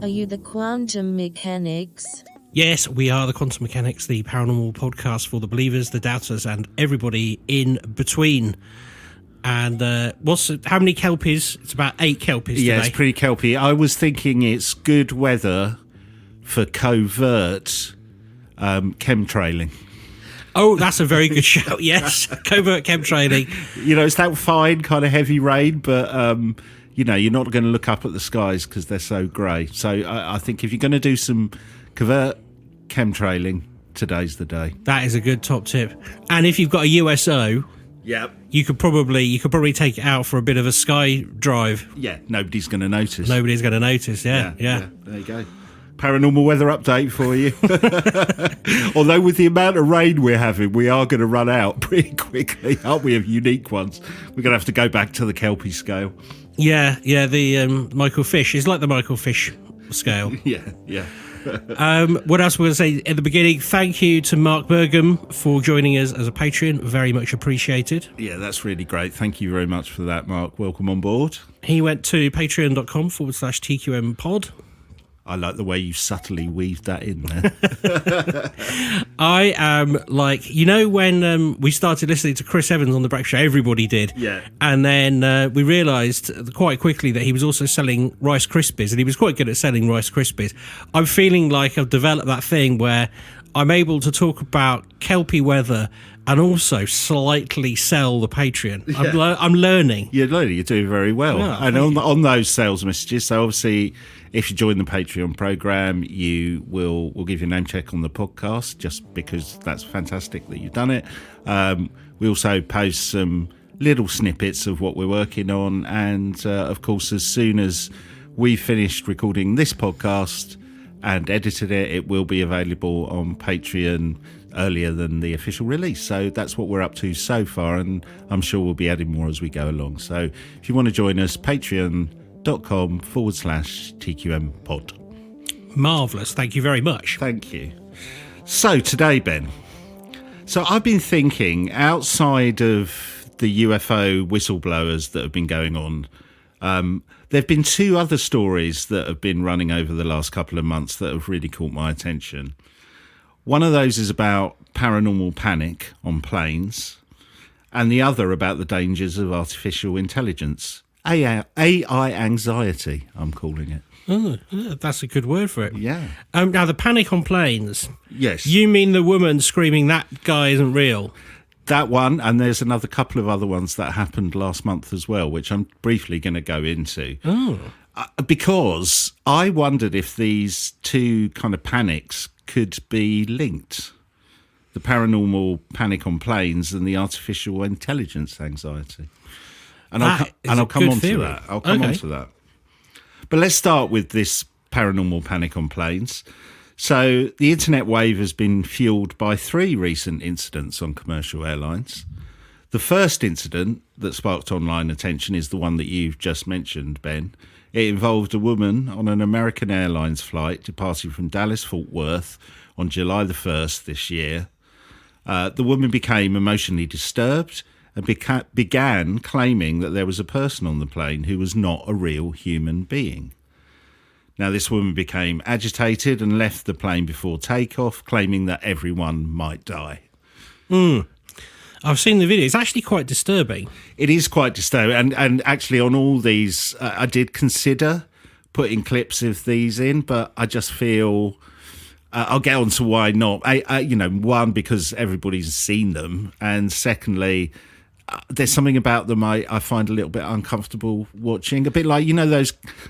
Are you the quantum mechanics? Yes, we are the Quantum Mechanics, the paranormal podcast for the believers, the doubters, and everybody in between. And how many kelpies? It's about 8 kelpies today. Yeah, it's pretty kelpy. I was thinking it's good weather for covert chemtrailing. Oh, that's a very good shout, yes. Covert chemtrailing. You know, it's that fine kind of heavy rain, but, you're not going to look up at the skies because they're so grey. So I think if you're going to do some covert chemtrailing, today's the day. That is a good top tip. And if you've got a USO... Yep. You could probably take it out for a bit of a sky drive. Yeah, nobody's going to notice. Nobody's going to notice, yeah. There you go. Paranormal weather update for you. Although with the amount of rain we're having, we are going to run out pretty quickly, aren't we, of unique ones? We're going to have to go back to the Kelpie scale. Yeah, the Michael Fish is like the Michael Fish scale. Yeah. What else we're going to say at the beginning? Thank you to Mark Burgum for joining us as a Patreon. Very much appreciated. Yeah, that's really great. Thank you very much for that, Mark. Welcome on board. He went to patreon.com/TQM pod. I like the way you subtly weaved that in there. I am like, when we started listening to Chris Evans on The Breakfast Show, everybody did. Yeah. And then we realised quite quickly that he was also selling Rice Krispies, and he was quite good at selling Rice Krispies. I'm feeling like I've developed that thing where I'm able to talk about Kelpie weather and also slightly sell the Patreon. Yeah. I'm learning. You're learning. You're doing very well. Yeah, and on those sales messages, so obviously, if you join the Patreon program, we'll give you a name check on the podcast, just because that's fantastic that you've done it. We also post some little snippets of what we're working on, and of course, as soon as we've finished recording this podcast and edited it, it will be available on Patreon earlier than the official release. So that's what we're up to so far, and I'm sure we'll be adding more as we go along. So if you want to join us, patreon.com/TQM pod. Marvellous. Thank you very much. Thank you. So today, Ben, I've been thinking, outside of the UFO whistleblowers that have been going on, there have been 2 other stories that have been running over the last couple of months that have really caught my attention. One of those is about paranormal panic on planes, and the other about the dangers of artificial intelligence. AI anxiety, I'm calling it. Oh, that's a good word for it. Yeah. Now, the panic on planes. Yes. You mean the woman screaming, "That guy isn't real"? That one, and there's another couple of other ones that happened last month as well, which I'm briefly going to go into. Oh. Because I wondered if these 2 kind of panics could be linked. The paranormal panic on planes and the artificial intelligence anxiety. And I'll come on to that. I'll come on to that. But let's start with this paranormal panic on planes. So the internet wave has been fueled by 3 recent incidents on commercial airlines. The first incident that sparked online attention is the one that you've just mentioned, Ben. It involved a woman on an American Airlines flight departing from Dallas-Fort Worth on July the 1st this year. The woman became emotionally disturbed and began claiming that there was a person on the plane who was not a real human being. Now, this woman became agitated and left the plane before takeoff, claiming that everyone might die. I've seen the video. It's actually quite disturbing. It is quite disturbing. And actually, on all these, I did consider putting clips of these in, but I just feel... I'll get on to why not. One, because everybody's seen them, and secondly... there's something about them I find a little bit uncomfortable watching. A bit like,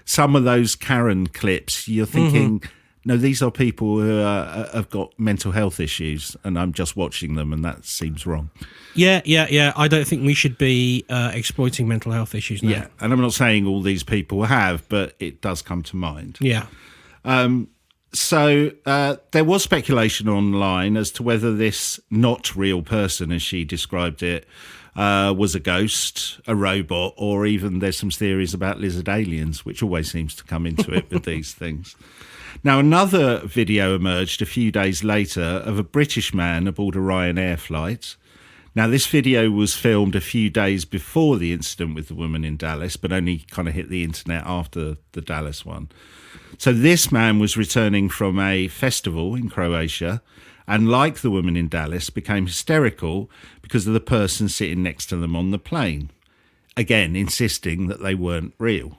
some of those Karen clips, you're thinking, no, these are people who have got mental health issues, and I'm just watching them, and that seems wrong. Yeah. I don't think we should be exploiting mental health issues now. Yeah, and I'm not saying all these people have, but it does come to mind. Yeah. So there was speculation online as to whether this not real person, as she described it, was a ghost, a robot, or even there's some theories about lizard aliens, which always seems to come into it with these things. Now, another video emerged a few days later of a British man aboard a Ryanair flight. Now, this video was filmed a few days before the incident with the woman in Dallas, but only kind of hit the internet after the Dallas one. So this man was returning from a festival in Croatia and, like the woman in Dallas, became hysterical because of the person sitting next to them on the plane, again insisting that they weren't real.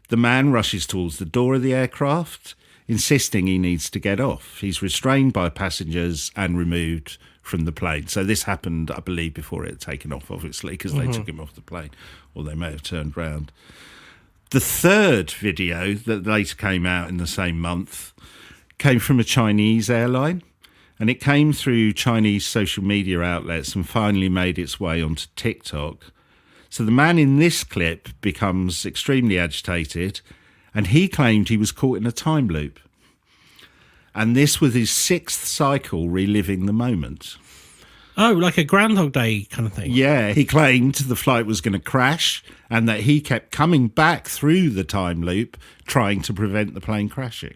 The man rushes towards the door of the aircraft, insisting he needs to get off. He's restrained by passengers and removed from the plane. So this happened, I believe, before it had taken off, obviously, because they took him off the plane, or they may have turned round. The third video that later came out in the same month came from a Chinese airline, and it came through Chinese social media outlets and finally made its way onto TikTok. So the man in this clip becomes extremely agitated, and he claimed he was caught in a time loop. And this was his sixth cycle reliving the moment. Oh, like a Groundhog Day kind of thing. Yeah, he claimed the flight was going to crash and that he kept coming back through the time loop trying to prevent the plane crashing.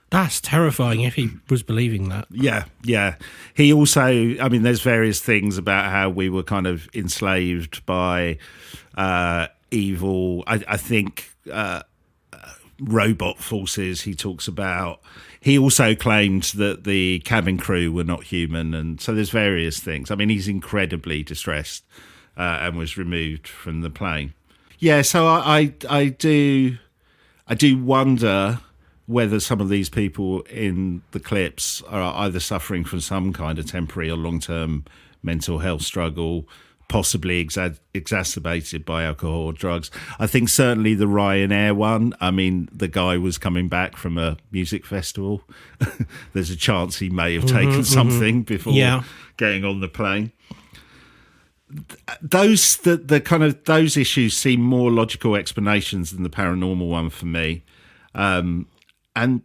That's terrifying if he was believing that. Yeah. He also, I mean, there's various things about how we were kind of enslaved by evil, I think, robot forces he talks about. He also claimed that the cabin crew were not human, and so there's various things. I mean, he's incredibly distressed and was removed from the plane. Yeah, so I do wonder whether some of these people in the clips are either suffering from some kind of temporary or long-term mental health struggle, possibly exacerbated by alcohol or drugs. I think certainly the Ryanair one, I mean, the guy was coming back from a music festival. There's a chance he may have taken something before getting on the plane. Those issues seem more logical explanations than the paranormal one for me. And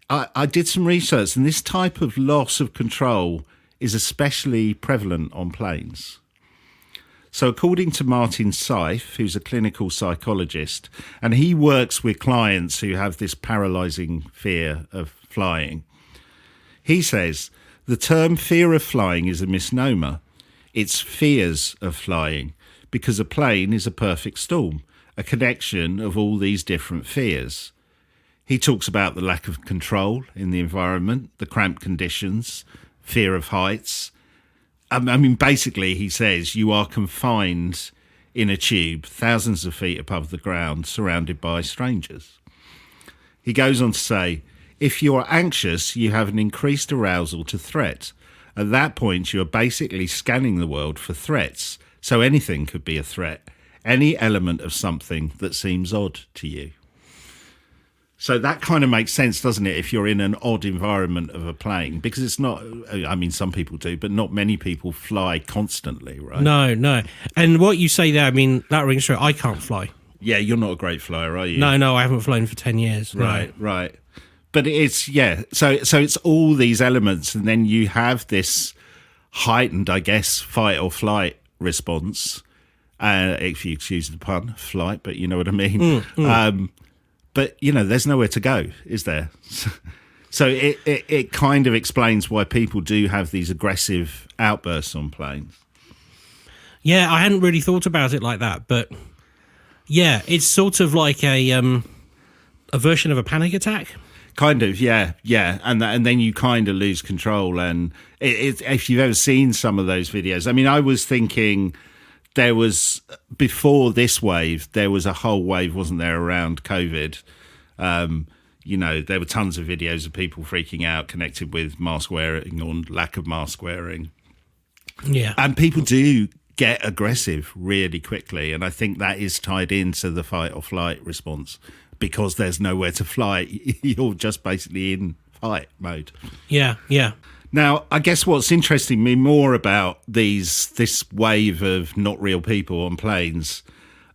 I did some research, and this type of loss of control is especially prevalent on planes. So according to Martin Seif, who's a clinical psychologist, and he works with clients who have this paralysing fear of flying, he says the term fear of flying is a misnomer. It's fears of flying, because a plane is a perfect storm, a connection of all these different fears. He talks about the lack of control in the environment, the cramped conditions, fear of heights. I mean, basically, he says you are confined in a tube thousands of feet above the ground, surrounded by strangers. He goes on to say, if you are anxious, you have an increased arousal to threat. At that point, you are basically scanning the world for threats. So anything could be a threat, any element of something that seems odd to you. So that kind of makes sense, doesn't it, if you're in an odd environment of a plane? Because it's not, I mean, some people do, but not many people fly constantly, right? No. And what you say there, I mean, that rings true. I can't fly. Yeah, you're not a great flyer, are you? No, I haven't flown for 10 years. Right. But it's, so it's all these elements, and then you have this heightened, I guess, fight or flight response. If you excuse the pun, flight, but you know what I mean. But, you know, there's nowhere to go, is there? So it kind of explains why people do have these aggressive outbursts on planes. Yeah, I hadn't really thought about it like that, but yeah, it's sort of like a version of a panic attack. Kind of, yeah, and then you kind of lose control. And if you've ever seen some of those videos, I mean, I was thinking there was, before this wave, there was a whole wave, wasn't there, around COVID. You know, there were tons of videos of people freaking out connected with mask wearing or lack of mask wearing. Yeah. And people do get aggressive really quickly. And I think that is tied into the fight or flight response, because there's nowhere to fly. You're just basically in fight mode. Yeah. Now, I guess what's interesting me more about this wave of not real people on planes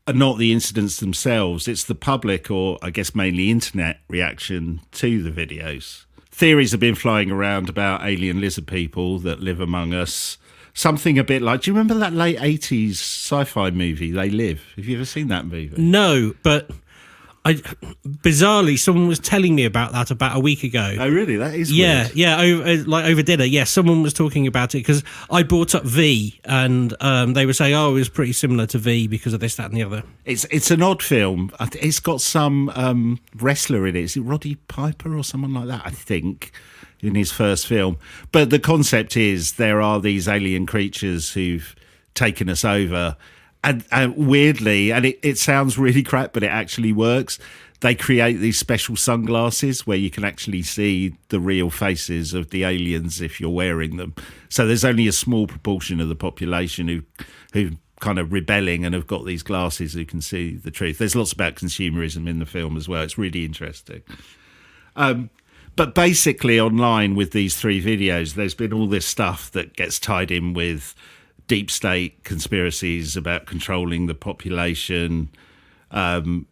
are not the incidents themselves. It's the public, or I guess mainly internet, reaction to the videos. Theories have been flying around about alien lizard people that live among us. Something a bit like, do you remember that late 80s sci-fi movie, They Live? Have you ever seen that movie? No, but bizarrely, someone was telling me about that about a week ago. Oh, really? That is Yeah, weird. yeah, over dinner. Yeah, someone was talking about it because I brought up V, and they were saying, "Oh, it was pretty similar to V because of this, that, and the other." It's an odd film. It's got some wrestler in it. Is it Roddy Piper or someone like that? I think in his first film. But the concept is there are these alien creatures who've taken us over. And weirdly, and it sounds really crap, but it actually works. They create these special sunglasses where you can actually see the real faces of the aliens if you're wearing them. So there's only a small proportion of the population who kind of rebelling and have got these glasses who can see the truth. There's lots about consumerism in the film as well. It's really interesting. But basically online with these 3 videos, there's been all this stuff that gets tied in with deep state conspiracies about controlling the population,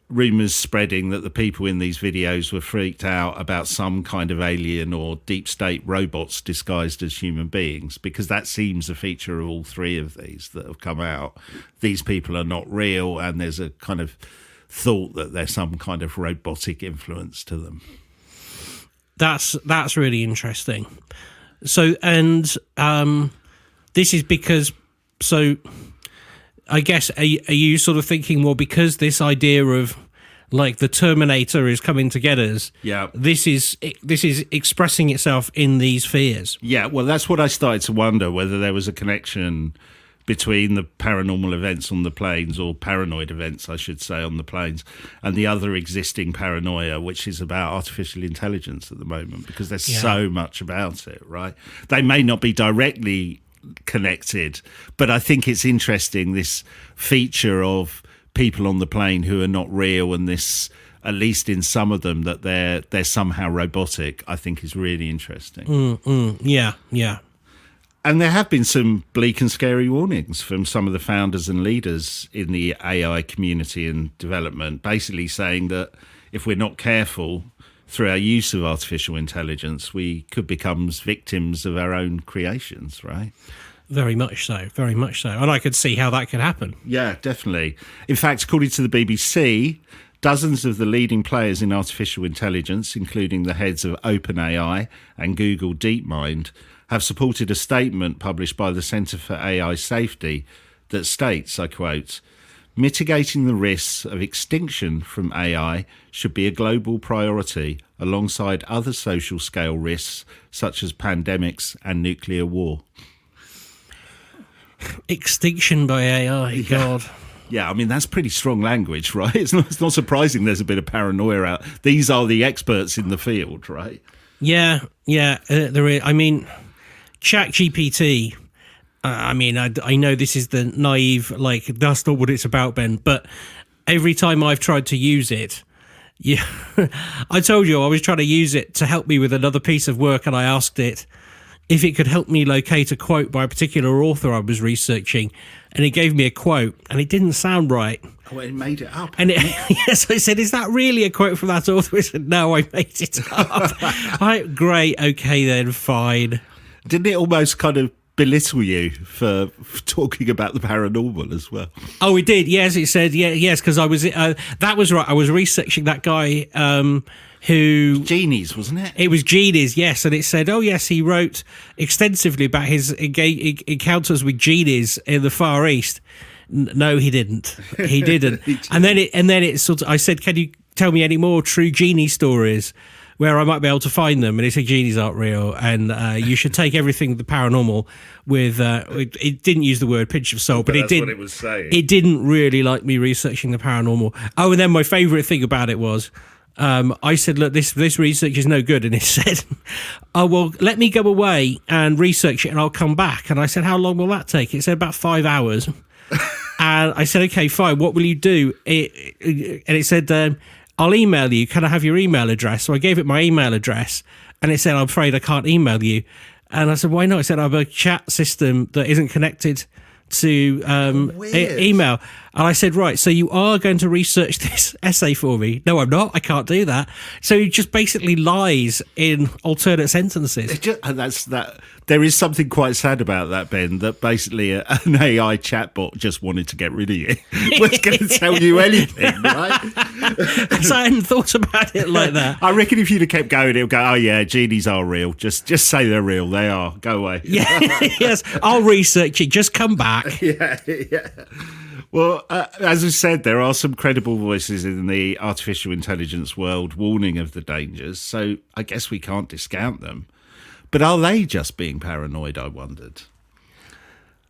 rumours spreading that the people in these videos were freaked out about some kind of alien or deep state robots disguised as human beings, because that seems a feature of all 3 of these that have come out. These people are not real, and there's a kind of thought that there's some kind of robotic influence to them. That's really interesting. So, and this is because... So, I guess, are you sort of thinking, well, because this idea of like the Terminator is coming to get us, yeah, this is expressing itself in these fears? Yeah, well, that's what I started to wonder, whether there was a connection between the paranormal events on the planes, or paranoid events, I should say, on the planes, and the other existing paranoia, which is about artificial intelligence at the moment, because there's so much about it, right? They may not be directly connected, but I think it's interesting, this feature of people on the plane who are not real, and this, at least in some of them, that they're somehow robotic, I think is really interesting. Yeah. And there have been some bleak and scary warnings from some of the founders and leaders in the AI community and development, basically saying that if we're not careful through our use of artificial intelligence, we could become victims of our own creations, right? Very much so. And I could see how that could happen. Yeah, definitely. In fact, according to the BBC, dozens of the leading players in artificial intelligence, including the heads of OpenAI and Google DeepMind, have supported a statement published by the Centre for AI Safety that states, I quote, "Mitigating the risks of extinction from AI should be a global priority alongside other social scale risks such as pandemics and nuclear war." Extinction by AI, God. Yeah, I mean, that's pretty strong language, right? It's not surprising there's a bit of paranoia out. These are the experts in the field, right? Yeah. There is. I mean, ChatGPT, I know this is the naive, like, that's not what it's about, Ben, but every time I've tried to use it, I told you I was trying to use it to help me with another piece of work, and I asked it if it could help me locate a quote by a particular author I was researching, and it gave me a quote, and it didn't sound right. Oh, it made it up. And yes, I said, "Is that really a quote from that author?" He said, "No, I made it up." Right, great, okay then, fine. Didn't it almost kind of belittle you for talking about the paranormal as well? Oh, it did. Yes, it said, yes, because I was. That was right. I was researching that guy who Genies, wasn't it? It was genies, yes, and it said, oh yes, he wrote extensively about his encounters with genies in the Far East. No, he didn't. He didn't. And then it sort of, I said, can you tell me any more true genie stories where I might be able to find them? And he said, genies aren't real, and you should take everything the paranormal with. It didn't use the word pinch of salt, but it did. What it was saying. It didn't really like me researching the paranormal. Oh, and then my favourite thing about it was, I said, look, this research is no good. And it said, oh, well, let me go away and research it and I'll come back. And I said, how long will that take? It said about 5 hours. And I said, okay, fine. What will you do? And it said, I'll email you. Can I have your email address? So I gave it my email address, and it said, I'm afraid I can't email you. And I said, why not? It said, I have a chat system that isn't connected to email. And I said, right, so you are going to research this essay for me? No, I'm not. I can't do that. So he just basically lies in alternate sentences. There is something quite sad about that, Ben, that basically an AI chatbot just wanted to get rid of you. It was going to tell you anything, right? Because I hadn't thought about it like that. I reckon if you'd have kept going, it would go, oh, yeah, genies are real. Just say they're real. They are. Go away. Yeah, yes. I'll research it. Just come back. Yeah. Well, as I said, there are some credible voices in the artificial intelligence world warning of the dangers, so I guess we can't discount them. But are they just being paranoid, I wondered?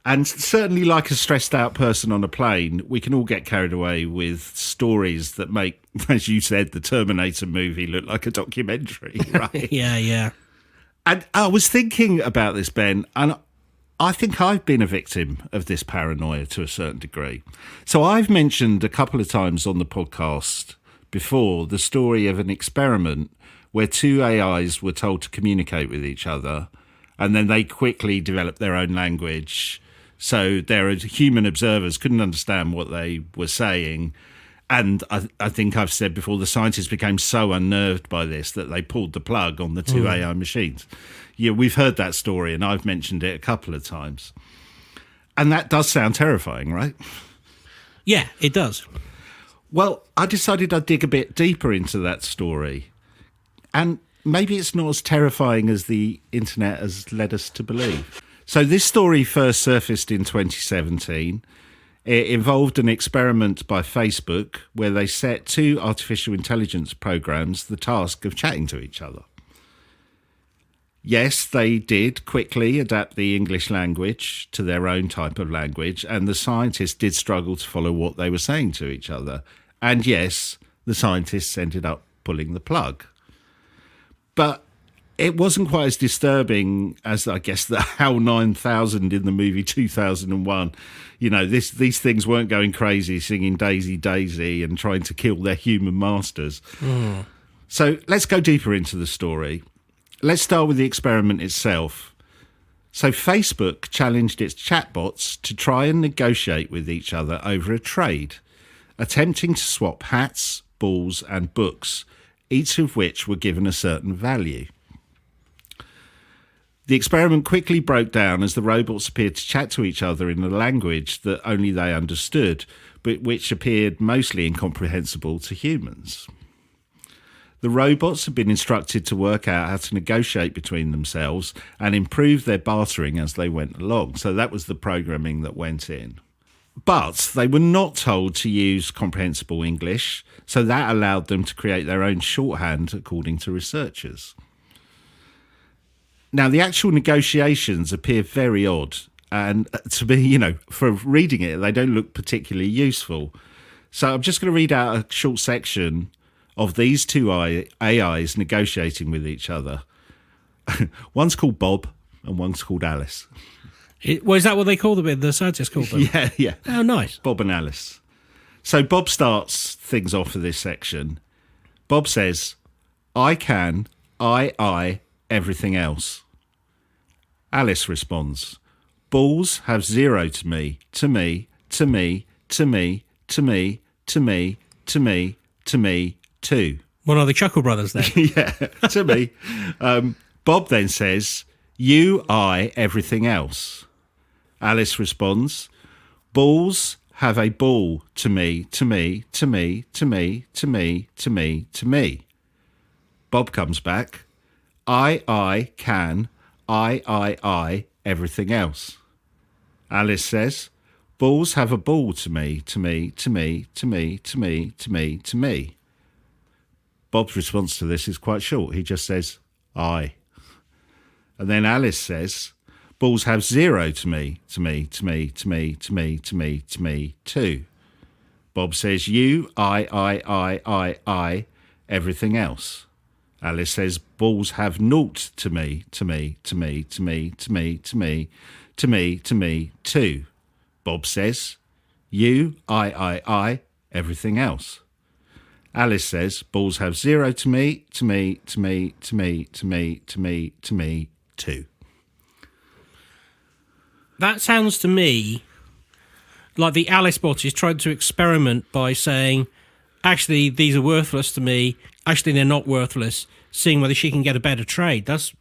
And certainly, like a stressed out person on a plane, we can all get carried away with stories that make, as you said, the Terminator movie look like a documentary, right? Yeah. And I was thinking about this, Ben, and I think I've been a victim of this paranoia to a certain degree. So I've mentioned a couple of times on the podcast before the story of an experiment where two AIs were told to communicate with each other, and then they quickly developed their own language. So their human observers couldn't understand what they were saying. And I think I've said before, the scientists became so unnerved by this that they pulled the plug on the two AI machines. Yeah, we've heard that story, and I've mentioned it a couple of times. And that does sound terrifying, right? Yeah, it does. Well, I decided I'd dig a bit deeper into that story. And maybe it's not as terrifying as the internet has led us to believe. So this story first surfaced in 2017. It involved an experiment by Facebook where they set two artificial intelligence programs the task of chatting to each other. Yes, they did quickly adapt the English language to their own type of language, and the scientists did struggle to follow what they were saying to each other. And yes, the scientists ended up pulling the plug. But it wasn't quite as disturbing as, I guess, the HAL 9000 in the movie 2001. You know, these things weren't going crazy singing Daisy, Daisy and trying to kill their human masters. So let's go deeper into the story. Let's start with the experiment itself. So Facebook challenged its chatbots to try and negotiate with each other over a trade, attempting to swap hats, balls and books, each of which were given a certain value. The experiment quickly broke down as the robots appeared to chat to each other in a language that only they understood, but which appeared mostly incomprehensible to humans. The robots had been instructed to work out how to negotiate between themselves and improve their bartering as they went along. So that was the programming that went in. But they were not told to use comprehensible English, so that allowed them to create their own shorthand, according to researchers. Now, the actual negotiations appear very odd, and to me, for reading it, they don't look particularly useful. So I'm just going to read out a short section of these two AIs negotiating with each other. One's called Bob and one's called Alice. Is that what they call them? The scientists called them? Yeah. Oh, nice. Bob and Alice. So Bob starts things off for this section. Bob says, I can, I, everything else. Alice responds, balls have zero to me, to me, to me, to me, to me, to me, to me, to me, too. One of the Chuckle Brothers then. Yeah, to me. Bob then says, you, I, everything else. Alice responds, balls have a ball to me, to me, to me, to me, to me, to me, to me. Bob comes back, I, can, I, everything else. Alice says, balls have a ball to me, to me, to me, to me, to me, to me, to me. Bob's response to this is quite short. He just says, I. And then Alice says, balls have zero to me, to me, to me, to me, to me, to me, to me, too. Bob says, you, I, everything else. Alice says, balls have naught to me, to me, to me, to me, to me, to me, to me, to me, too. Bob says, you, I, everything else. Alice says, balls have zero to me, to me, to me, to me, to me, to me, to me, too. That sounds to me like the Alice bot is trying to experiment by saying, actually, these are worthless to me. Actually, they're not worthless. Seeing whether she can get a better trade. That's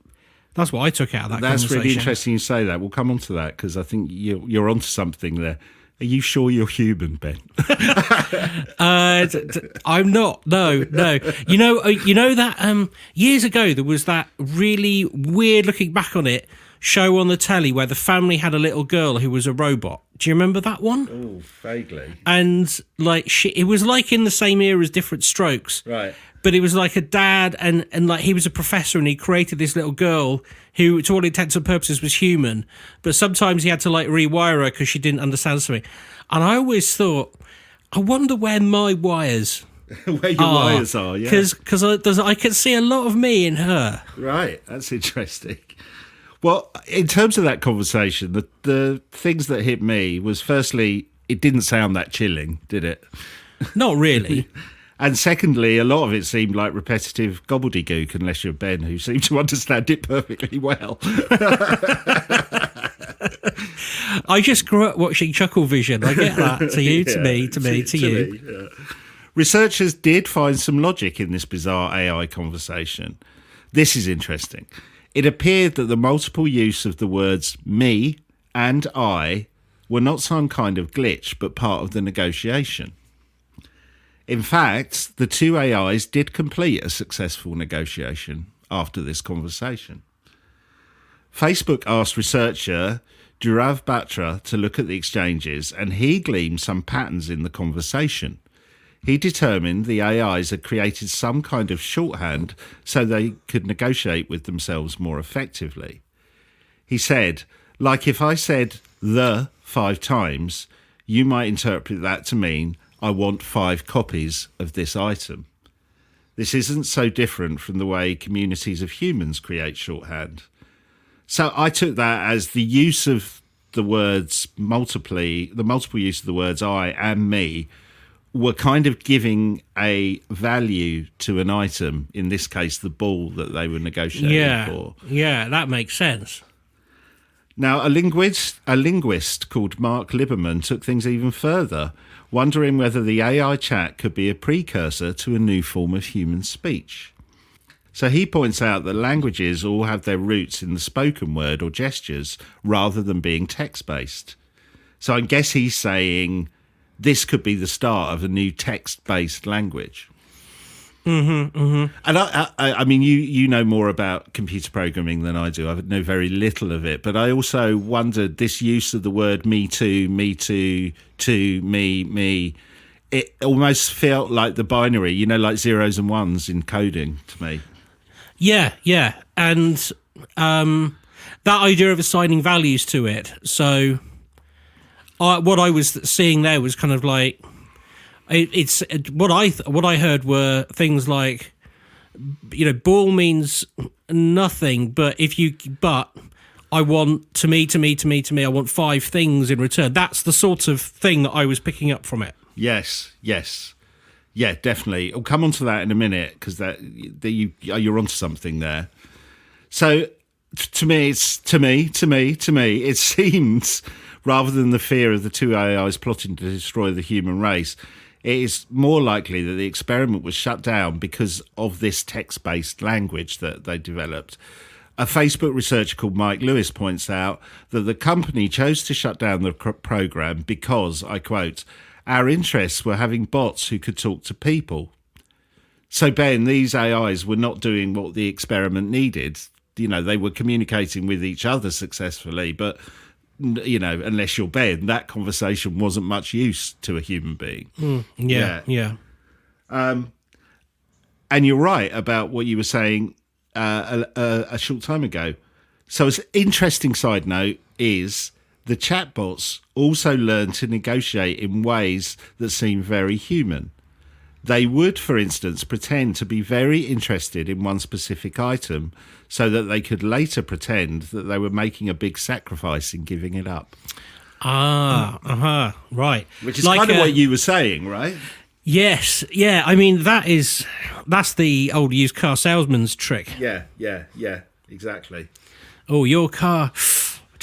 what I took out of that That's conversation. really interesting you say that. We'll come on to that because I think you're onto something there. Are you sure you're human, Ben? I'm not. No. You know that years ago there was that really weird, looking back on it, show on the telly where the family had a little girl who was a robot. Do you remember that one? Oh, vaguely. And like it was like in the same era as Different Strokes, right? But it was like a dad and like he was a professor and he created this little girl who, to all intents and purposes, was human. But sometimes he had to like rewire her because she didn't understand something. And I always thought, I wonder where my wires where your wires are, yeah. Because I can see a lot of me in her. Right, that's interesting. Well, in terms of that conversation, the things that hit me was, firstly, it didn't sound that chilling, did it? Not really. And secondly, a lot of it seemed like repetitive gobbledygook, unless you're Ben, who seemed to understand it perfectly well. I just grew up watching Chucklevision. I get that. To you, to me, to you. Me, yeah. Researchers did find some logic in this bizarre AI conversation. This is interesting. It appeared that the multiple use of the words me and I were not some kind of glitch, but part of the negotiation. In fact, the two AIs did complete a successful negotiation after this conversation. Facebook asked researcher Dhruv Batra to look at the exchanges, and he gleaned some patterns in the conversation. He determined the AIs had created some kind of shorthand so they could negotiate with themselves more effectively. He said, like if I said the 5 times, you might interpret that to mean I want 5 copies of this item. This isn't so different from the way communities of humans create shorthand. So I took that as the use of the words multiple use of the words I and me were kind of giving a value to an item, in this case, the ball that they were negotiating for. Yeah, that makes sense. Now, a linguist called Mark Liberman took things even further, wondering whether the AI chat could be a precursor to a new form of human speech. So he points out that languages all have their roots in the spoken word or gestures rather than being text-based. So I guess he's saying this could be the start of a new text-based language. And I mean, you know more about computer programming than I do. I know very little of it, but I also wondered this use of the word me too, to me. It almost felt like the binary, like zeros and ones in coding to me. Yeah, and that idea of assigning values to it. So what I was seeing there was kind of like. It's what I heard were things like, ball means nothing, but I want to me, I want 5 things in return. That's the sort of thing that I was picking up from it. Yes. Yeah, definitely. I'll come on to that in a minute because you're onto something there. So to me, it seems, rather than the fear of the two AIs plotting to destroy the human race, it is more likely that the experiment was shut down because of this text-based language that they developed. A Facebook researcher called Mike Lewis points out that the company chose to shut down the program because, I quote, our interests were having bots who could talk to people. So, Ben, these AIs were not doing what the experiment needed. They were communicating with each other successfully, but unless you're Ben, that conversation wasn't much use to a human being. Yeah. And you're right about what you were saying a short time ago. So, an interesting side note is the chatbots also learn to negotiate in ways that seem very human. They would, for instance, pretend to be very interested in one specific item so that they could later pretend that they were making a big sacrifice in giving it up. Right. Which is kind of what you were saying, right? Yes, yeah. I mean, that's the old used car salesman's trick. Yeah, exactly. Oh, your car,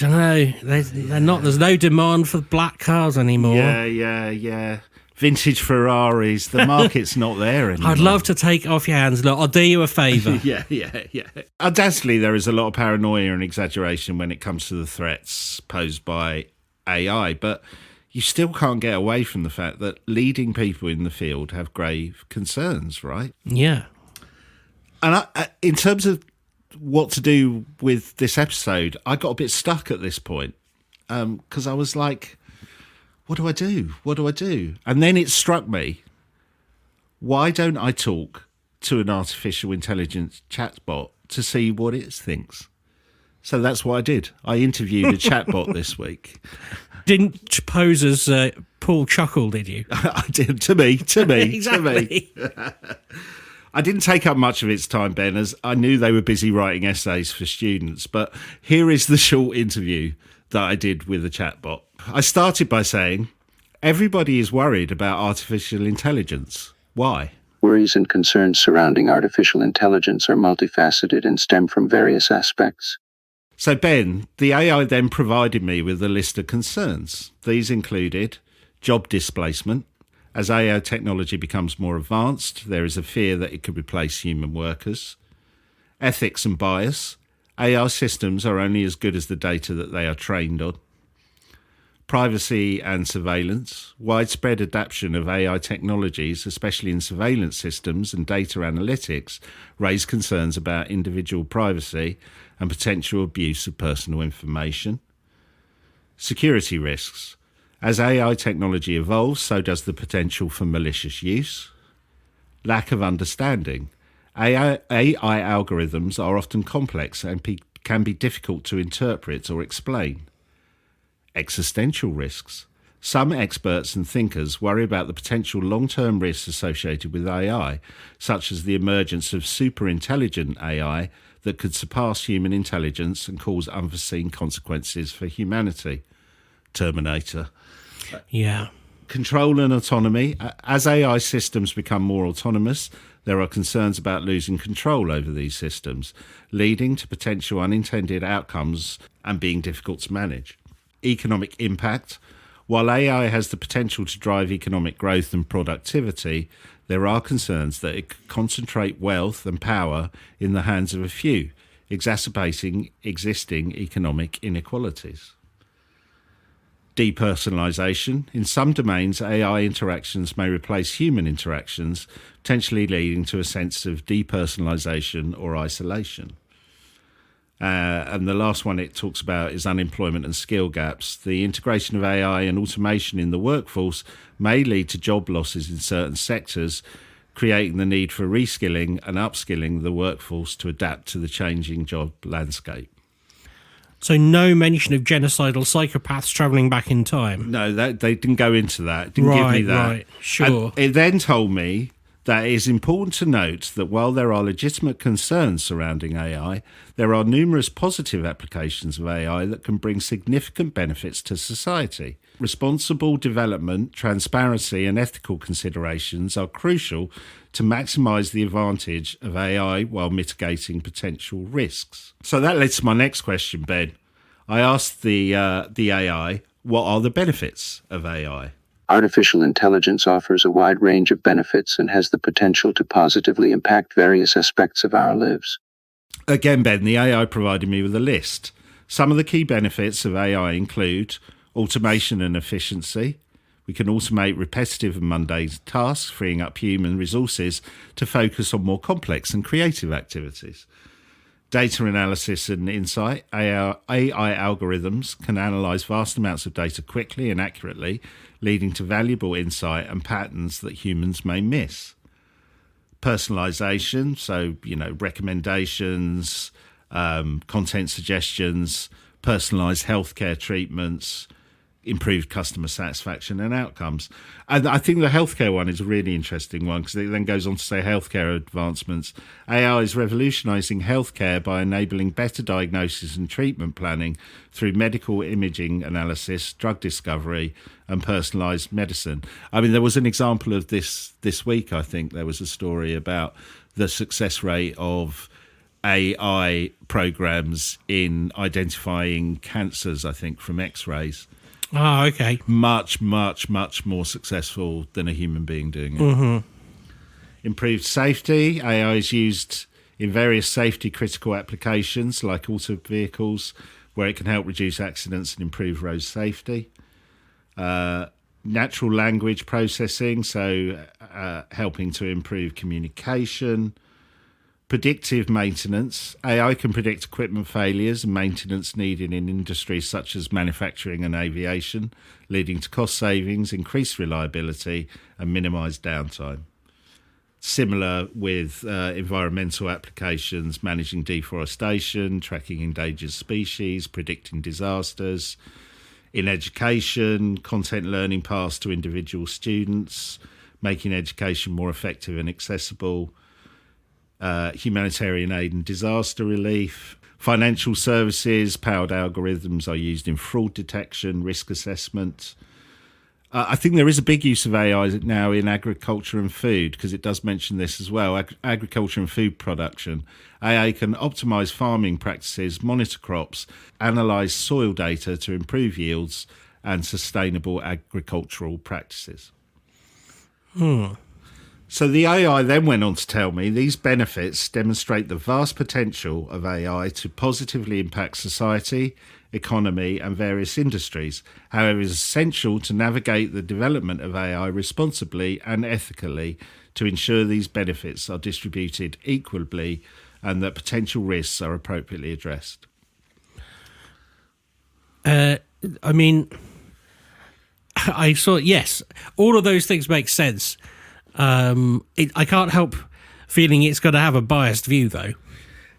don't know. They're not. There's no demand for black cars anymore. Yeah. Vintage Ferraris. The market's not there anymore. I'd love to take it off your hands. Look, I'll do you a favour. Yeah. Undoubtedly, there is a lot of paranoia and exaggeration when it comes to the threats posed by AI, but you still can't get away from the fact that leading people in the field have grave concerns, right? Yeah. And in terms of what to do with this episode, I got a bit stuck at this point because I was like, what do I do? And then it struck me, why don't I talk to an artificial intelligence chatbot to see what it thinks? So that's what I did. I interviewed a chatbot this week. Didn't pose as Paul Chuckle, did you? I did. To me. Exactly. I didn't take up much of its time, Ben, as I knew they were busy writing essays for students. But here is the short interview that I did with the chatbot. I started by saying, everybody is worried about artificial intelligence. Why? Worries and concerns surrounding artificial intelligence are multifaceted and stem from various aspects. So, Ben, the AI then provided me with a list of concerns. These included job displacement. As AI technology becomes more advanced, there is a fear that it could replace human workers. Ethics and bias. AI systems are only as good as the data that they are trained on. Privacy and surveillance. Widespread adoption of AI technologies, especially in surveillance systems and data analytics, raise concerns about individual privacy and potential abuse of personal information. Security risks. As AI technology evolves, so does the potential for malicious use. Lack of understanding. AI algorithms are often complex and can be difficult to interpret or explain. Existential risks. Some experts and thinkers worry about the potential long-term risks associated with AI, such as the emergence of super-intelligent AI that could surpass human intelligence and cause unforeseen consequences for humanity. Terminator. Yeah. Control and autonomy. As AI systems become more autonomous, there are concerns about losing control over these systems, leading to potential unintended outcomes and being difficult to manage. Economic impact. While AI has the potential to drive economic growth and productivity, there are concerns that it could concentrate wealth and power in the hands of a few, exacerbating existing economic inequalities. Depersonalization. In some domains, AI interactions may replace human interactions, potentially leading to a sense of depersonalization or isolation. And the last one it talks about is unemployment and skill gaps. The integration of AI and automation in the workforce may lead to job losses in certain sectors, creating the need for reskilling and upskilling the workforce to adapt to the changing job landscape. So no mention of genocidal psychopaths travelling back in time? No, they didn't go into that. It didn't give me that. Right, sure. And it then told me that it is important to note that while there are legitimate concerns surrounding AI, there are numerous positive applications of AI that can bring significant benefits to society. Responsible development, transparency, and ethical considerations are crucial to maximise the advantage of AI while mitigating potential risks. So that leads to my next question, Ben. I asked the AI, what are the benefits of AI? Artificial intelligence offers a wide range of benefits and has the potential to positively impact various aspects of our lives. Again, Ben, the AI provided me with a list. Some of the key benefits of AI include automation and efficiency. We can automate repetitive and mundane tasks, freeing up human resources to focus on more complex and creative activities. Data analysis and insight. AI algorithms can analyse vast amounts of data quickly and accurately, leading to valuable insight and patterns that humans may miss. Personalisation, so, recommendations, content suggestions, personalised healthcare treatments, improved customer satisfaction and outcomes. And I think the healthcare one is a really interesting one because it then goes on to say healthcare advancements. AI is revolutionising healthcare by enabling better diagnosis and treatment planning through medical imaging analysis, drug discovery and personalised medicine. I mean, there was an example of this week, I think. There was a story about the success rate of AI programs in identifying cancers, I think, from X-rays. Oh, okay. Much, much, much more successful than a human being doing it. Improved safety. AI is used in various safety critical applications like auto vehicles, where it can help reduce accidents and improve road safety. Natural language processing, so helping to improve communication. Predictive maintenance. AI can predict equipment failures and maintenance needed in industries such as manufacturing and aviation, leading to cost savings, increased reliability, and minimised downtime. Similar with environmental applications, managing deforestation, tracking endangered species, predicting disasters. In education, content learning paths to individual students, making education more effective and accessible. Humanitarian aid and disaster relief. Financial services, powered algorithms are used in fraud detection, risk assessment. I think there is a big use of AI now in agriculture and food, because it does mention this as well. Agriculture and food production. AI can optimise farming practices, monitor crops, analyse soil data to improve yields and sustainable agricultural practices. So the AI then went on to tell me these benefits demonstrate the vast potential of AI to positively impact society, economy and various industries. However, it is essential to navigate the development of AI responsibly and ethically to ensure these benefits are distributed equitably and that potential risks are appropriately addressed. I mean, I saw, yes, all of those things make sense. I can't help feeling it's got to have a biased view, though.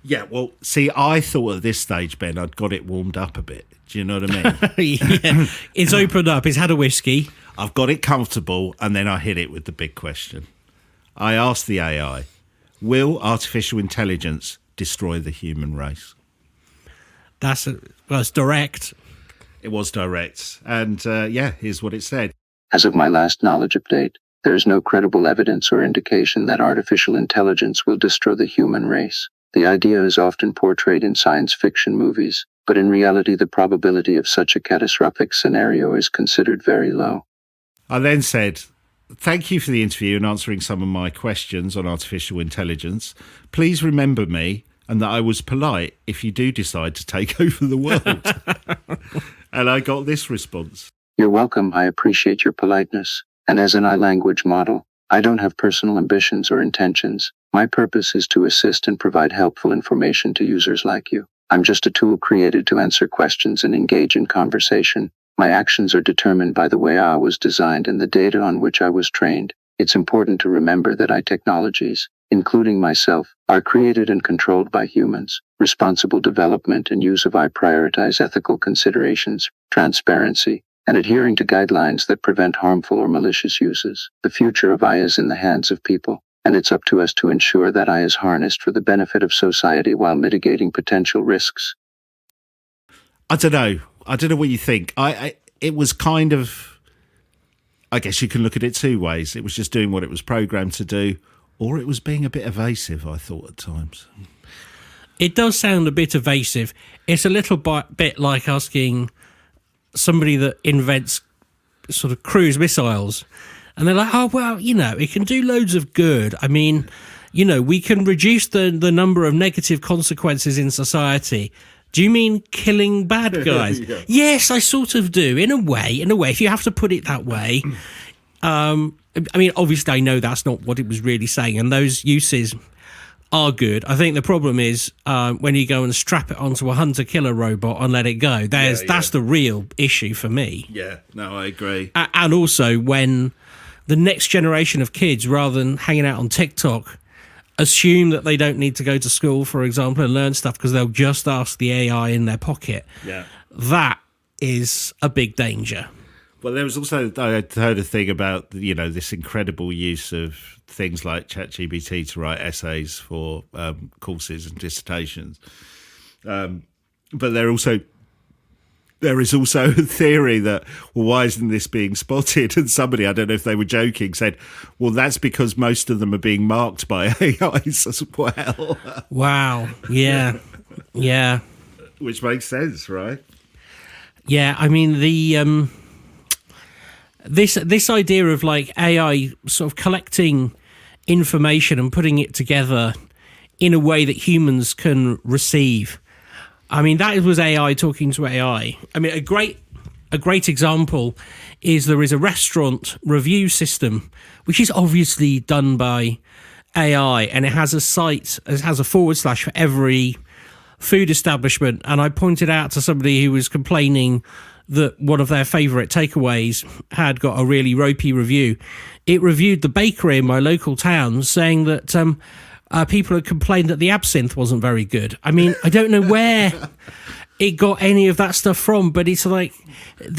Yeah, well, see, I thought at this stage, Ben, I'd got it warmed up a bit. Do you know what I mean? Yeah, it's opened up. It's had a whiskey. I've got it comfortable, and then I hit it with the big question. I asked the AI, will artificial intelligence destroy the human race? It's direct. It was direct. And, here's what it said. As of my last knowledge update, there is no credible evidence or indication that artificial intelligence will destroy the human race. The idea is often portrayed in science fiction movies, but in reality the probability of such a catastrophic scenario is considered very low. I then said, thank you for the interview and answering some of my questions on artificial intelligence. Please remember me and that I was polite if you do decide to take over the world. And I got this response. You're welcome. I appreciate your politeness. And as an language model, I don't have personal ambitions or intentions. My purpose is to assist and provide helpful information to users like you. I'm just a tool created to answer questions and engage in conversation. My actions are determined by the way I was designed and the data on which I was trained. It's important to remember that AI technologies, including myself, are created and controlled by humans. Responsible development and use of AI prioritize ethical considerations, transparency, and adhering to guidelines that prevent harmful or malicious uses. The future of AI is in the hands of people, and it's up to us to ensure that AI is harnessed for the benefit of society while mitigating potential risks. I don't know what you think. It was kind of, I guess you can look at it two ways. It was just doing what it was programmed to do, or it was being a bit evasive, I thought, at times. It does sound a bit evasive. It's a little bit like asking somebody that invents sort of cruise missiles, and they're like, oh, well, it can do loads of good. I mean, we can reduce the number of negative consequences in society. Do you mean killing bad guys? Yeah. Yes, I sort of do, in a way, if you have to put it that way. I mean, obviously I know that's not what it was really saying, and those uses are good. I think the problem is when you go and strap it onto a hunter-killer robot and let it go. That's the real issue for me. Yeah, no, I agree. And also when the next generation of kids, rather than hanging out on TikTok, assume that they don't need to go to school, for example, and learn stuff because they'll just ask the AI in their pocket. Yeah, that is a big danger. Well, there was also, I heard a thing about, this incredible use of things like ChatGPT to write essays for courses and dissertations. But they're also There is also a theory that, well, why isn't this being spotted? And somebody, I don't know if they were joking, said, well, that's because most of them are being marked by AIs as well. Wow. Yeah. Yeah. Which makes sense, right? Yeah. I mean, the this idea of like AI sort of collecting information and putting it together in a way that humans can receive. I mean, that was AI talking to AI. I mean, a great example is there is a restaurant review system, which is obviously done by AI, and it has a site, it has a / for every food establishment. And I pointed out to somebody who was complaining that one of their favourite takeaways had got a really ropey review. It reviewed the bakery in my local town, saying that people had complained that the absinthe wasn't very good. I mean, I don't know where it got any of that stuff from, but it's like at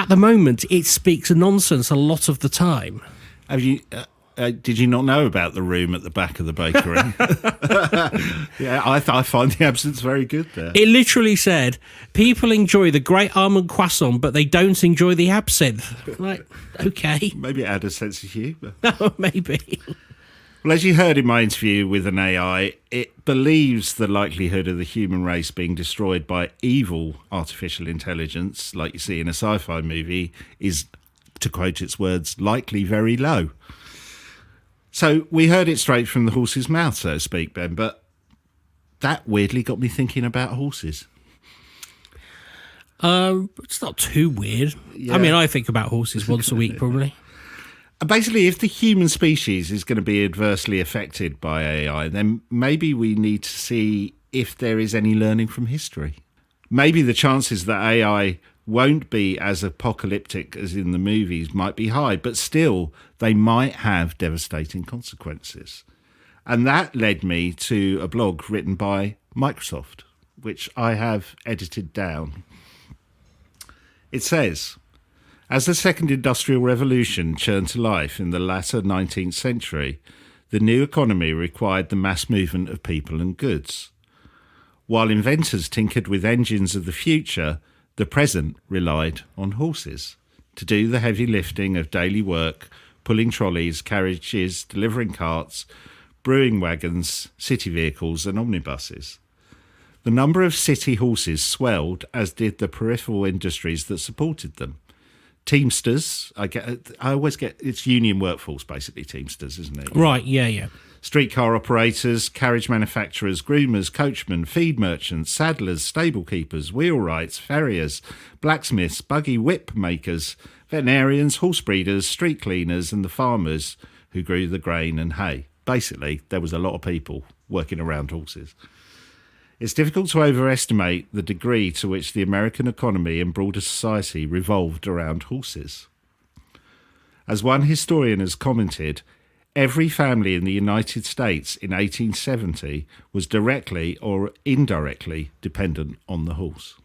the moment it speaks nonsense a lot of the time. Have you? Did you not know about the room at the back of the bakery? Yeah, I find the absinthe very good there. It literally said, people enjoy the great almond croissant, but they don't enjoy the absinthe. Like, okay. Maybe it had a sense of humour. Oh, maybe. Well, as you heard in my interview with an AI, it believes the likelihood of the human race being destroyed by evil artificial intelligence, like you see in a sci-fi movie, is, to quote its words, likely very low. So we heard it straight from the horse's mouth, so to speak, Ben, but that weirdly got me thinking about horses. It's not too weird. Yeah. I mean, I think about horses once a week, probably. Basically, if the human species is going to be adversely affected by AI, then maybe we need to see if there is any learning from history. Maybe the chances that AI won't be as apocalyptic as in the movies might be high, but still, they might have devastating consequences. And that led me to a blog written by Microsoft, which I have edited down. It says, as the second industrial revolution churned to life in the latter 19th century, the new economy required the mass movement of people and goods. While inventors tinkered with engines of the future, the present relied on horses to do the heavy lifting of daily work, pulling trolleys, carriages, delivering carts, brewing wagons, city vehicles and omnibuses. The number of city horses swelled, as did the peripheral industries that supported them. Teamsters, I always get, it's union workforce basically, Teamsters, isn't it? Right, yeah. Streetcar operators, carriage manufacturers, groomers, coachmen, feed merchants, saddlers, stable keepers, wheelwrights, farriers, blacksmiths, buggy whip makers, veterinarians, horse breeders, street cleaners and the farmers who grew the grain and hay. Basically, there was a lot of people working around horses. It's difficult to overestimate the degree to which the American economy and broader society revolved around horses. As one historian has commented, every family in the United States in 1870 was directly or indirectly dependent on the horse.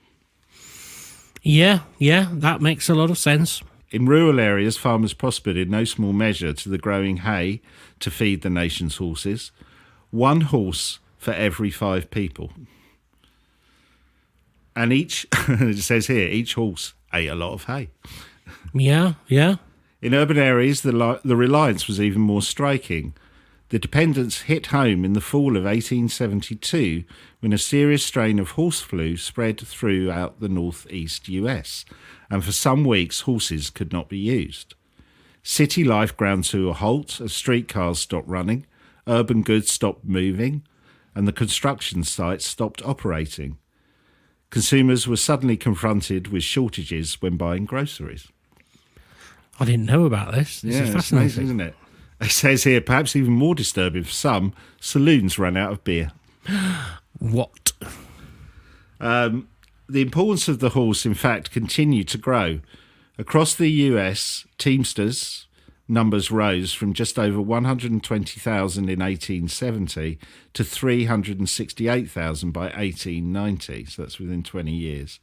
Yeah, that makes a lot of sense. In rural areas, farmers prospered in no small measure to the growing hay to feed the nation's horses. One horse for every 5 people. And each, it says here, each horse ate a lot of hay. Yeah. In urban areas, the reliance was even more striking. The dependence hit home in the fall of 1872 when a serious strain of horse flu spread throughout the northeast US, and for some weeks horses could not be used. City life ground to a halt as streetcars stopped running, urban goods stopped moving, and the construction sites stopped operating. Consumers were suddenly confronted with shortages when buying groceries. I didn't know about this. This is fascinating, it's amazing, isn't it? It says here, perhaps even more disturbing for some, saloons ran out of beer. What? The importance of the horse, in fact, continued to grow. Across the US, Teamsters numbers rose from just over 120,000 in 1870 to 368,000 by 1890, so that's within 20 years.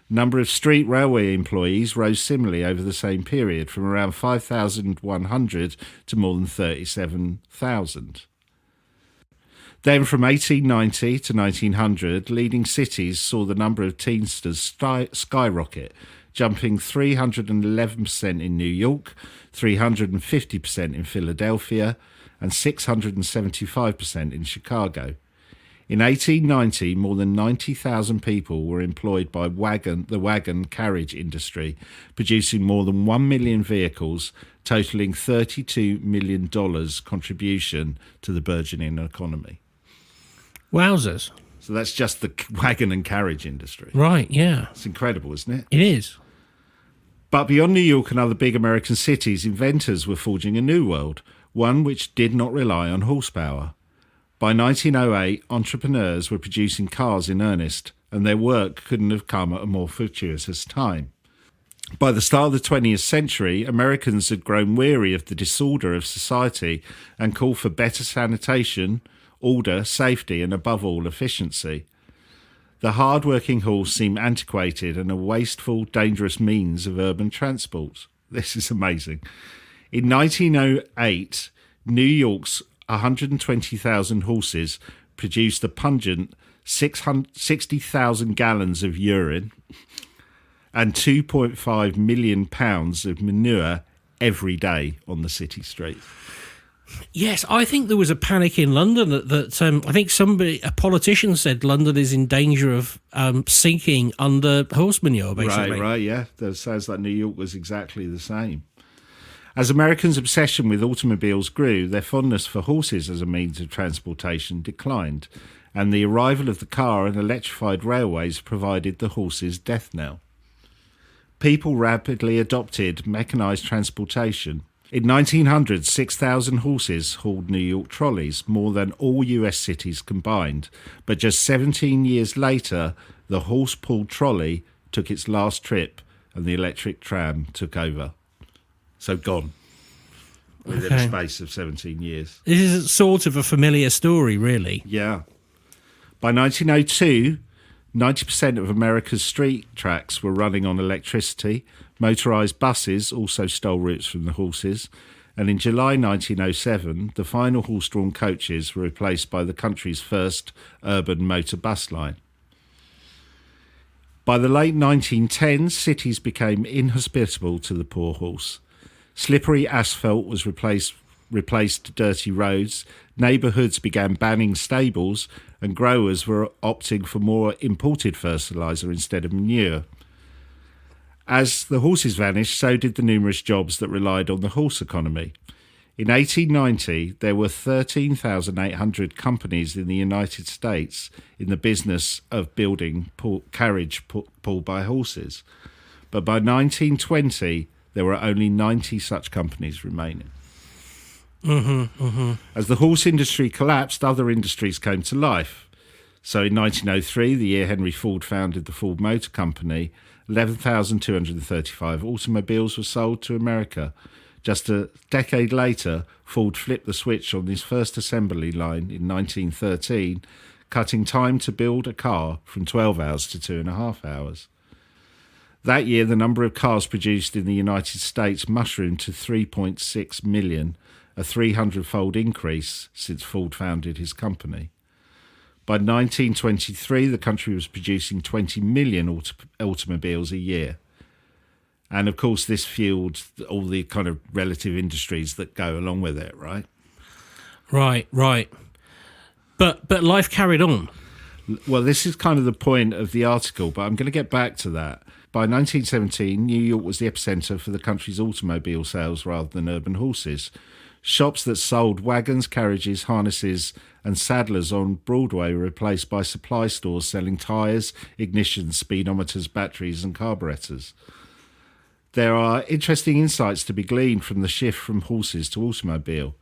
Number of street railway employees rose similarly over the same period, from around 5,100 to more than 37,000. Then from 1890 to 1900, leading cities saw the number of Teamsters skyrocket, jumping 311% in New York, 350% in Philadelphia, and 675% in Chicago. In 1890, more than 90,000 people were employed by the wagon carriage industry, producing more than 1 million vehicles, totaling $32 million contribution to the burgeoning economy. Wowzers. So that's just the wagon and carriage industry. Right, yeah. It's incredible, isn't it? It is. But beyond New York and other big American cities, inventors were forging a new world, one which did not rely on horsepower. By 1908, entrepreneurs were producing cars in earnest, and their work couldn't have come at a more fortuitous time. By the start of the 20th century, Americans had grown weary of the disorder of society and called for better sanitation, order, safety, and above all, efficiency. The hard-working horse seemed antiquated and a wasteful, dangerous means of urban transport. This is amazing. In 1908, New York's 120,000 horses produced a pungent 60,000 gallons of urine and 2.5 million pounds of manure every day on the city streets. Yes, I think there was a panic in London that I think a politician said London is in danger of sinking under horse manure, basically. Right, yeah. That sounds like New York was exactly the same. As Americans' obsession with automobiles grew, their fondness for horses as a means of transportation declined, and the arrival of the car and electrified railways provided the horse's death knell. People rapidly adopted mechanised transportation. In 1900, 6,000 horses hauled New York trolleys, more than all US cities combined. But just 17 years later, the horse-pulled trolley took its last trip and the electric tram took over. So gone within a space of 17 years. This is sort of a familiar story, really. Yeah. By 1902, 90% of America's street tracks were running on electricity. Motorised buses also stole routes from the horses. And in July 1907, the final horse-drawn coaches were replaced by the country's first urban motor bus line. By the late 1910s, cities became inhospitable to the poor horse. Slippery asphalt was replaced dirty roads, neighbourhoods began banning stables, and growers were opting for more imported fertiliser instead of manure. As the horses vanished, so did the numerous jobs that relied on the horse economy. In 1890, there were 13,800 companies in the United States in the business of building carriage pulled by horses. But by 1920, there were only 90 such companies remaining. As the horse industry collapsed, other industries came to life. So in 1903, the year Henry Ford founded the Ford Motor Company, 11,235 automobiles were sold to America. Just a decade later, Ford flipped the switch on his first assembly line in 1913, cutting time to build a car from 12 hours to 2.5 hours. That year, the number of cars produced in the United States mushroomed to 3.6 million, a 300-fold increase since Ford founded his company. By 1923, the country was producing 20 million automobiles a year. And, of course, this fueled all the kind of relative industries that go along with it, right? Right. But life carried on. Well, this is kind of the point of the article, but I'm going to get back to that. By 1917, New York was the epicenter for the country's automobile sales rather than urban horses. Shops that sold wagons, carriages, harnesses and saddlers on Broadway were replaced by supply stores selling tyres, ignitions, speedometers, batteries and carburetors. There are interesting insights to be gleaned from the shift from horses to automobile.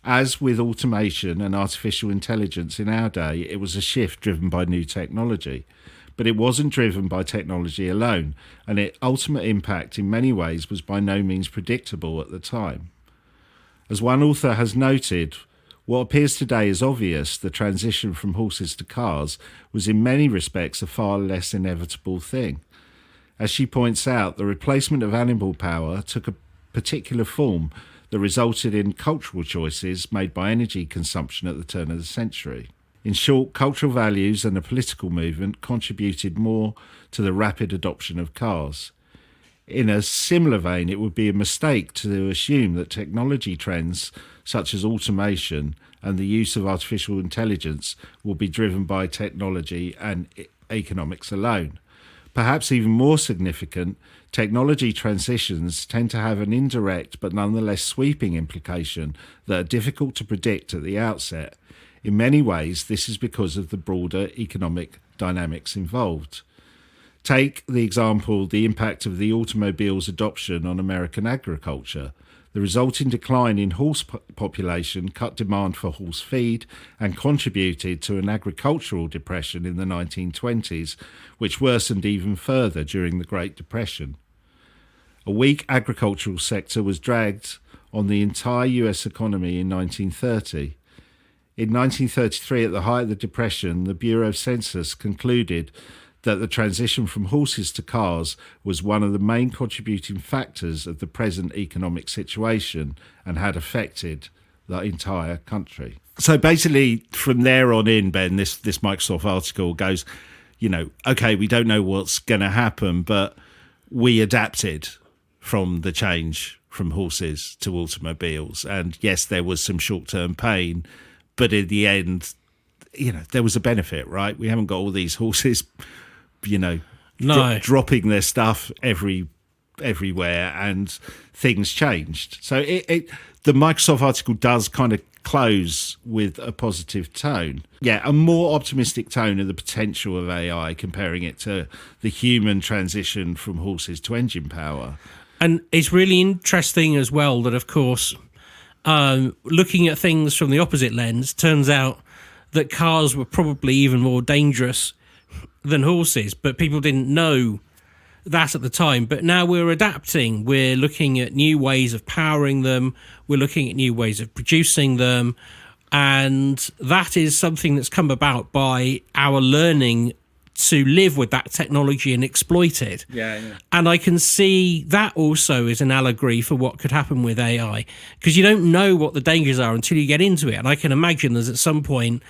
As with automation and artificial intelligence in our day, it was a shift driven by new technology. But it wasn't driven by technology alone, and its ultimate impact in many ways was by no means predictable at the time. As one author has noted, what appears today as obvious, the transition from horses to cars, was in many respects a far less inevitable thing. As she points out, the replacement of animal power took a particular form that resulted in cultural choices made by energy consumption at the turn of the century. In short, cultural values and the political movement contributed more to the rapid adoption of cars. In a similar vein, it would be a mistake to assume that technology trends such as automation and the use of artificial intelligence will be driven by technology and economics alone. Perhaps even more significant, technology transitions tend to have an indirect but nonetheless sweeping implication that are difficult to predict at the outset. In many ways, this is because of the broader economic dynamics involved. Take the example, the impact of the automobile's adoption on American agriculture. The resulting decline in horse population cut demand for horse feed and contributed to an agricultural depression in the 1920s, which worsened even further during the Great Depression. A weak agricultural sector was dragged on the entire US economy in 1930. In 1933, at the height of the Depression, the Bureau of Census concluded that the transition from horses to cars was one of the main contributing factors of the present economic situation and had affected the entire country. So basically, from there on in, Ben, this Microsoft article goes, okay, we don't know what's going to happen, but we adapted from the change from horses to automobiles. And yes, there was some short-term pain, but in the end, there was a benefit, right? We haven't got all these horses dropping their stuff everywhere, and things changed. So the Microsoft article does kind of close with a positive tone. Yeah, a more optimistic tone of the potential of AI, comparing it to the human transition from horses to engine power. And it's really interesting as well that, of course, looking at things from the opposite lens, turns out that cars were probably even more dangerous than horses, but people didn't know that at the time. But now we're adapting. We're looking at new ways of powering them. We're looking at new ways of producing them. And that is something that's come about by our learning to live with that technology and exploit it. Yeah. And I can see that also is an allegory for what could happen with AI, because you don't know what the dangers are until you get into it. And I can imagine there's at some point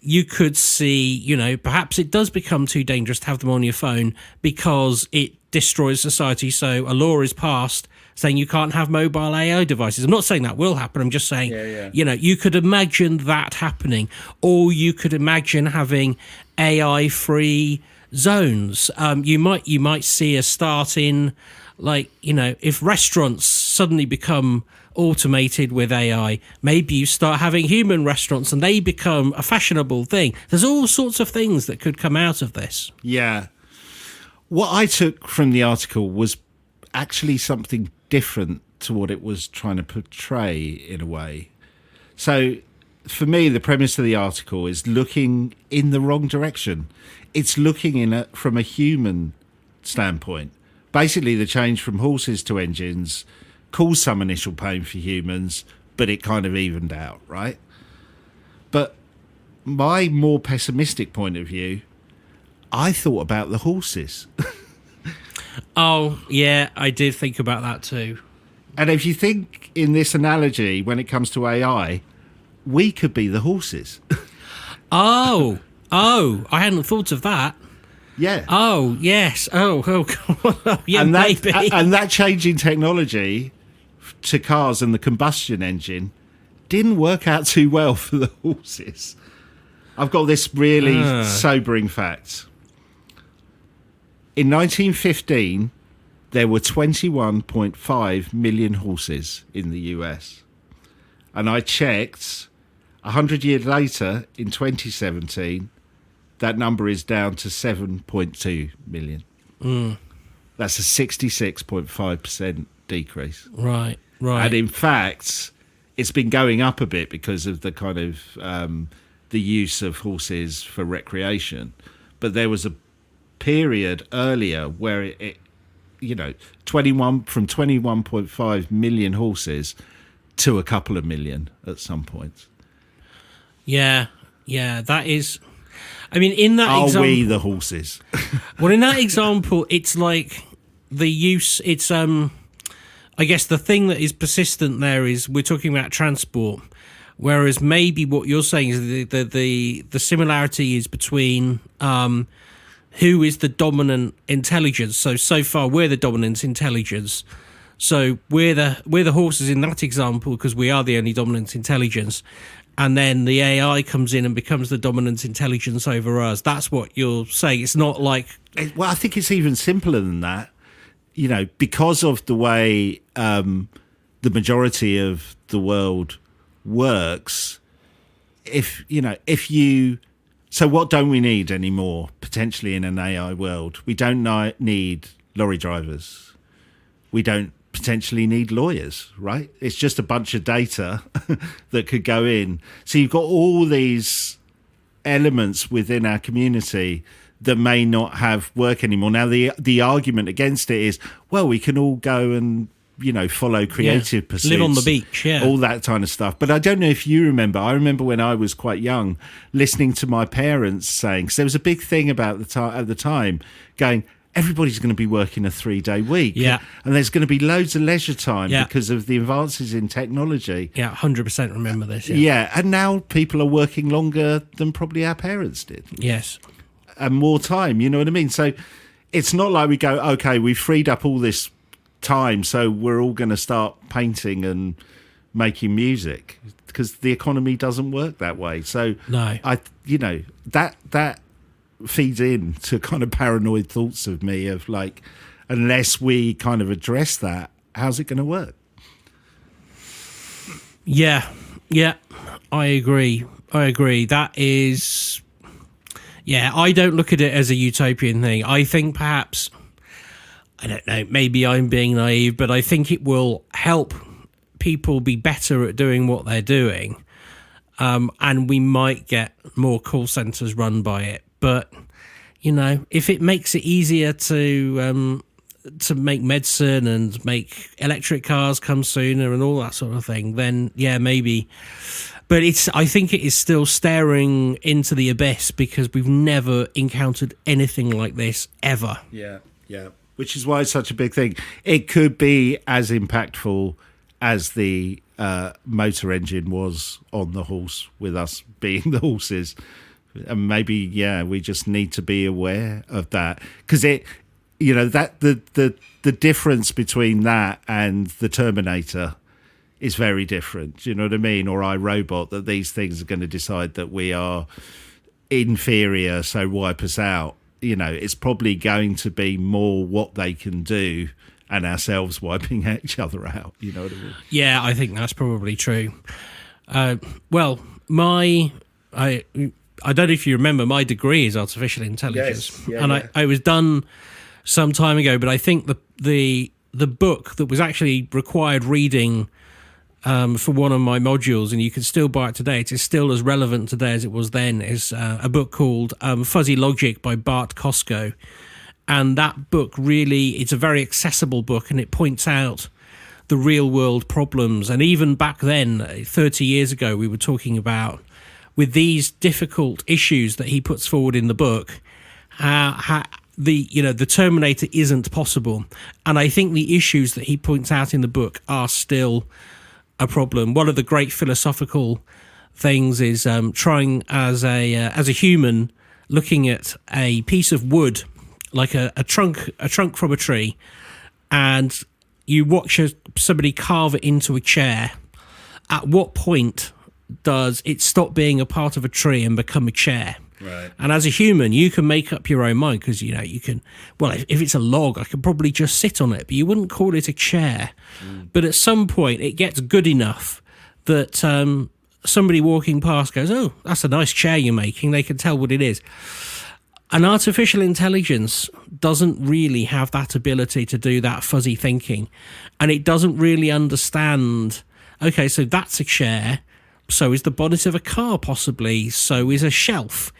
you could see, perhaps it does become too dangerous to have them on your phone because it destroys society. So a law is passed saying you can't have mobile AI devices. I'm not saying that will happen. I'm just saying, you could imagine that happening, or you could imagine having AI-free zones. You might see a start in, if restaurants suddenly become automated with AI, maybe you start having human restaurants and they become a fashionable thing. There's all sorts of things that could come out of this. Yeah. What I took from the article was actually something different to what it was trying to portray in a way. So for me, the premise of the article is looking in the wrong direction. It's looking from a human standpoint. Basically, the change from horses to engines caused some initial pain for humans, but it kind of evened out, right? But my more pessimistic point of view, I thought about the horses. Oh, yeah, I did think about that too. And if you think in this analogy, when it comes to AI, we could be the horses. Oh, I hadn't thought of that. Yeah. Oh, yes. Oh, yeah, and maybe. And that change in technology to cars and the combustion engine didn't work out too well for the horses. I've got this really sobering fact. In 1915, there were 21.5 million horses in the US. And I checked, 100 years later, in 2017, that number is down to 7.2 million. That's a 66.5% decrease. Right. And in fact, it's been going up a bit because of the kind of the use of horses for recreation. But there was a period earlier where it 21.5 million horses to a couple of million at some point. Yeah, that is. I mean, in that example, are we the horses? Well, in that example, it's like the use. It's I guess the thing that is persistent there is we're talking about transport. Whereas maybe what you're saying is the similarity is between who is the dominant intelligence. So far we're the dominant intelligence. So we're the horses in that example because we are the only dominant intelligence. And then the AI comes in and becomes the dominant intelligence over us. That's what you're saying. It's not like... Well, I think it's even simpler than that. You know, because of the way the majority of the world works, so what don't we need anymore, potentially, in an AI world? We don't need lorry drivers. We don't potentially need lawyers, right? It's just a bunch of data that could go in. So you've got all these elements within our community that may not have work anymore. Now, the argument against it is, well, we can all go and, follow creative pursuits. Live on the beach, all that kind of stuff. But I don't know if you remember. I remember when I was quite young, listening to my parents saying, because there was a big thing about at the time, going, everybody's going to be working a 3-day week. Yeah. And there's going to be loads of leisure time because of the advances in technology. Yeah, 100% remember this. Yeah. And now people are working longer than probably our parents did. Yes. And more time, you know what I mean? So it's not like we go, okay, we've freed up all this time, so we're all going to start painting and making music, because the economy doesn't work that way. So no. That feeds in to kind of paranoid thoughts of me of like, unless we kind of address that, how's it going to work? Yeah, I agree. That is, I don't look at it as a utopian thing. I think perhaps, I don't know, maybe I'm being naive, but I think it will help people be better at doing what they're doing. And we might get more call centres run by it. But, if it makes it easier to make medicine and make electric cars come sooner and all that sort of thing, then, maybe. But I think it is still staring into the abyss, because we've never encountered anything like this, ever. Yeah. Which is why it's such a big thing. It could be as impactful as the motor engine was on the horse, with us being the horses. And maybe, we just need to be aware of that, because that the difference between that and the Terminator is very different. Do you know what I mean? Or iRobot, that these things are going to decide that we are inferior, so wipe us out. It's probably going to be more what they can do and ourselves wiping each other out. You know what I mean? Yeah, I think that's probably true. I don't know if you remember, my degree is artificial intelligence. Yes. I was done some time ago, but I think the book that was actually required reading for one of my modules, and you can still buy it today, it is still as relevant today as it was then, is a book called Fuzzy Logic by Bart Costco. And that book really, it's a very accessible book, and it points out the real world problems. And even back then, 30 years ago, we were talking about, with these difficult issues that he puts forward in the book, the Terminator isn't possible. And I think the issues that he points out in the book are still a problem. One of the great philosophical things is trying as a human, looking at a piece of wood, like a trunk from a tree, and you watch somebody carve it into a chair. At what point does it stop being a part of a tree and become a chair? Right. And as a human, you can make up your own mind, because you can. Well, if it's a log, I could probably just sit on it, but you wouldn't call it a chair. But at some point, it gets good enough that somebody walking past goes, "Oh, that's a nice chair you're making." They can tell what it is. An artificial intelligence doesn't really have that ability to do that fuzzy thinking, and it doesn't really understand. Okay, so that's a chair. So is the bonnet of a car, possibly. So is a shelf.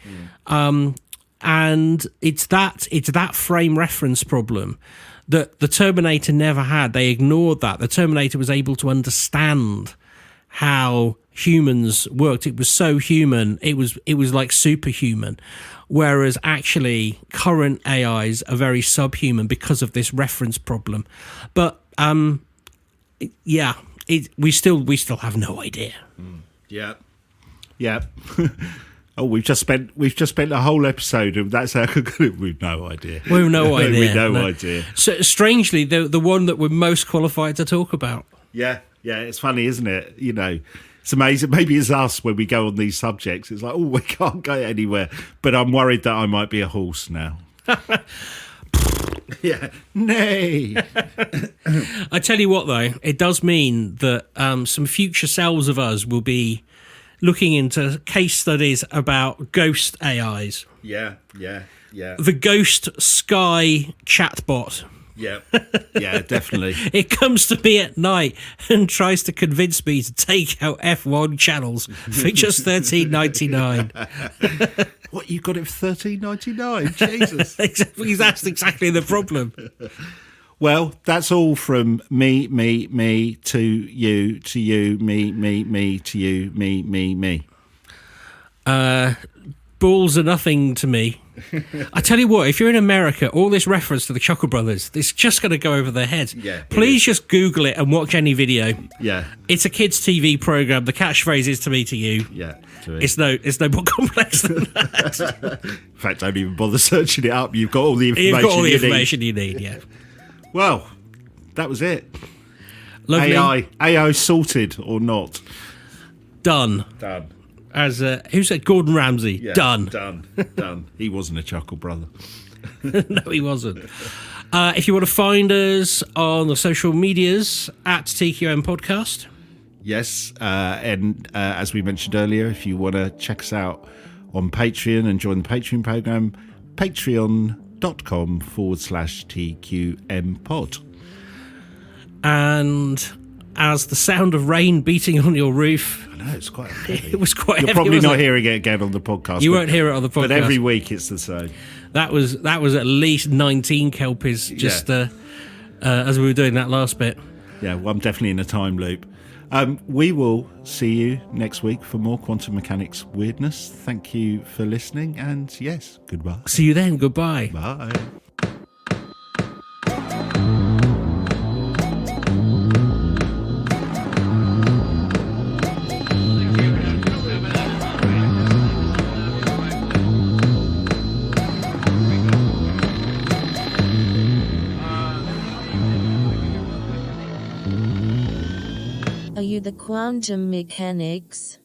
And it's that frame reference problem that the Terminator never had. They ignored that. The Terminator was able to understand how humans worked. It was so human. It was like superhuman. Whereas actually current AIs are very subhuman because of this reference problem. But we still have no idea. Yeah. Yeah. Oh, we've just spent a whole episode of that's how good. We've no idea. We've no idea. We've no idea. So strangely, the one that we're most qualified to talk about. Yeah, yeah. It's funny, isn't it? You know, it's amazing. Maybe it's us when we go on these subjects. It's like, oh, we can't go anywhere. But I'm worried that I might be a horse now. Yeah. Nay. I tell you what, though, it does mean that some future selves of us will be looking into case studies about ghost AIs. Yeah, yeah, yeah. The Ghost Sky chatbot. Yeah, yeah, definitely. It comes to me at night and tries to convince me to take out F1 channels for just $13.99. What, you got it for $13.99? Jesus. That's exactly the problem. Well, that's all from me, to you, me, to you, me. Balls are nothing to me. I tell you what, if you're in America, all this reference to the Chuckle Brothers, it's just going to go over their heads. Yeah, please just Google it and watch any video. Yeah. It's a kids' TV program. The catchphrase is to me, to you. Yeah. It's no more complex than that. In fact, don't even bother searching it up. You've got all the information. You've got all the information you need. Yeah. Well, that was it. Lovely. AI sorted or not? Done. As who said Gordon Ramsay? Yeah, Done. Done. He wasn't a Chuckle Brother. No, he wasn't. If you want to find us on the social medias at TQM Podcast. Yes, and as we mentioned earlier, if you want to check us out on Patreon and join the Patreon program, patreon.com/TQM pod. And as the sound of rain beating on your roof. I know, it's quite heavy. It was quite You're heavy. probably not hearing it again on the podcast. You won't hear it on the podcast. But every week it's the same. That was at least 19 kelpies just as we were doing that last bit. Yeah, well, I'm definitely in a time loop. We will see you next week for more quantum mechanics weirdness. Thank you for listening, and yes, goodbye. See you then. Goodbye. Bye. Are you the quantum mechanics?